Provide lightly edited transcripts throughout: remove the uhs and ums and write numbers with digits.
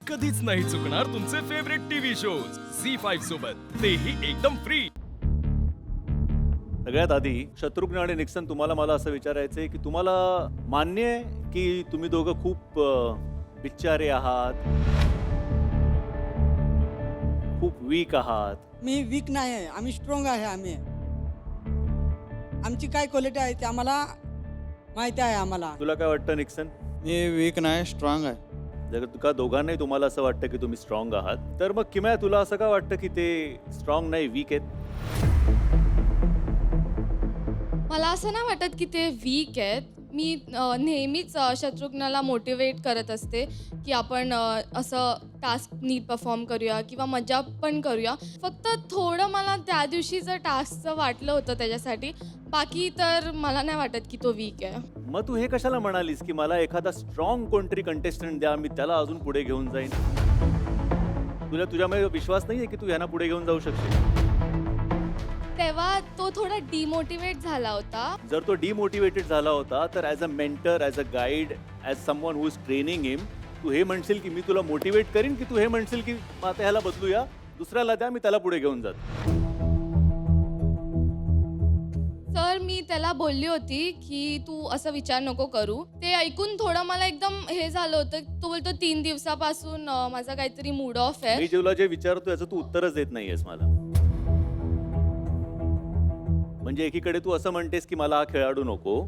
कधीच नाही चुकणार तुमचे फेवरेट टीव्ही शोज झी5 सोबत, तेही एकदम फ्री. सगळ्यात आधी शत्रुघ्न आणि निक्सन, तुम्हाला मला असं विचारायचंय की तुम्हाला मान्य आहे की तुम्ही दोघं खूप बिचारे आहात, खूप वीक आहात? मी वीक नाही आहे, आम्ही स्ट्रॉंग आहे. आमची काय क्वालिटी आहे ते आम्हाला माहिती आहे. आम्हाला तुला काय वाटतं निक्सन? मी वीक नाही, स्ट्रॉंग आहे. जर तुका दोघांनाही तुम्हाला असं वाटतं की तुम्ही स्ट्रॉंग आहात, तर मग किमया तुला असं का वाटतं की ते स्ट्रॉंग नाही, वीक आहेत? मला असं नाही वाटत की ते वीक आहेत. मी नेहमीच शत्रुघ्नाला मोटिवेट करत असते की आपण असं टास्क नीट परफॉर्म करूया किंवा मजा पण करूया. फक्त थोडं मला त्या दिवशीचं टास्कचं वाटलं होतं त्याच्यासाठी, बाकी तर मला नाही वाटत की तो वीक आहे. मग तू हे कशाला म्हणालीस की मला एखादा स्ट्रॉंग कोणतरी कंटेस्टंट द्या, मी त्याला अजून पुढे घेऊन जाईन? तुझ्यामध्ये विश्वास नाहीये की तू यांना पुढे घेऊन जाऊ शकशील? तेव्हा तो थोडा डिमोटिवेट झाला होता. जर तो डिमोटिवेटेड झाला होता तर as a mentor, as a guide, as someone who is training him, तू हे म्हणशील की मी तुला मोटिवेट करीन, की तू हे म्हणशील की मग आता ह्याला बदलूया, दुसऱ्याला द्या, मी त्याला पुढे घेऊन जातो? तर मी त्याला बोलली होती की तू असं विचार नको करू. ते ऐकून थोडं मला एकदम हे झालं होतं. तो बोलतो 3 दिवसापासून माझा काहीतरी मूड ऑफ आहे. मी तुला जे विचारतो याचं तू उत्तरच देत नाहीयेस मला. म्हणजे एकीकडे तू असं म्हणतेस की मला हा खेळाडू नको,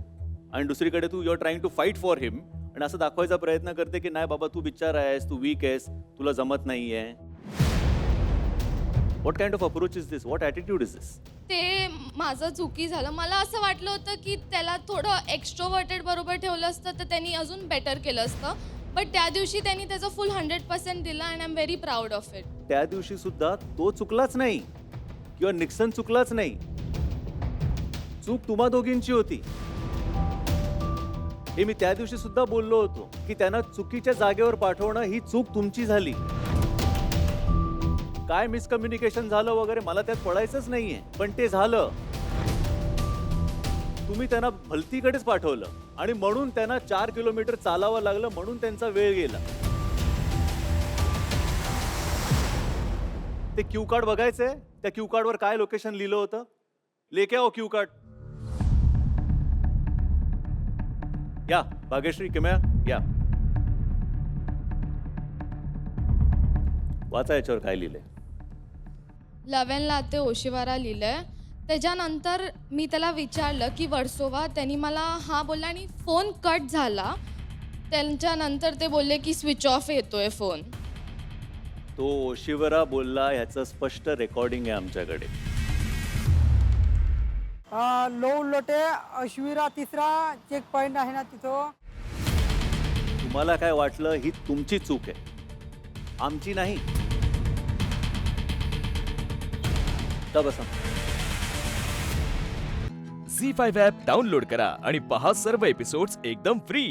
आणि दुसरीकडे तू you are trying to fight for him, आणि असं दाखवायचा प्रयत्न करते की नाही बाबा, तू बिचार आहेस, तू वीक आहेस, तुला जमत नाहीये. What kind of approach is this? What attitude is this? ते माझं चुकी झालं. मला असं वाटलं होतं की त्याला थोडं एक्स्ट्रोवर्टेड बरोबर ठेवलं असतं तर त्यांनी अजून बेटर केलं असतं. बट त्या दिवशी त्यांनी त्याचं फुल 100% दिलं and I am very proud of it. त्या दिवशी सुद्धा तो चुकलाच नाही किंवा निक्सन चुकलाच नाही, चूक तुम्हा दोघींची होती. हे मी त्या दिवशी सुद्धा बोललो होतो की त्यांना चुकीच्या जागेवर पाठवणं ही चूक तुमची झाली. काय मिसकम्युनिकेशन झालं वगैरे मला त्यात पडायचंच नाहीये, पण ते झालं. तुम्ही त्यांना भलतीकडेच पाठवलं आणि म्हणून त्यांना 4 किलोमीटर चालावं लागलं, म्हणून त्यांचा वेळ गेला. ते क्यू कार्ड बघायचंय, त्या क्यू कार्डवर काय लोकेशन लिहिलं होतं? लेके आओ क्यू कार्ड. या भाग्यश्री, किमया, या वाचा याच्यावर काय लिहिलंय. 11ला ते ओशिवारा लिहिलंय. त्याच्यानंतर मी त्याला विचारलं की वर्सोवा, त्यांनी मला हा बोलला आणि फोन कट झाला. त्यांच्यानंतर ते बोलले की स्विच ऑफ येतोय फोन. तो शिवरा बोलला ह्याचं स्पष्ट रेकॉर्डिंग आहे आमच्याकडे. Low Lotay Ashwira 3रा check point आहे ना तिथं. तुम्हाला काय वाटलं ही तुमची चूक आहे, आमची नाही. बसा. झी5 ॲप डाउनलोड करा आणि पहा सर्व एपिसोड्स एकदम फ्री.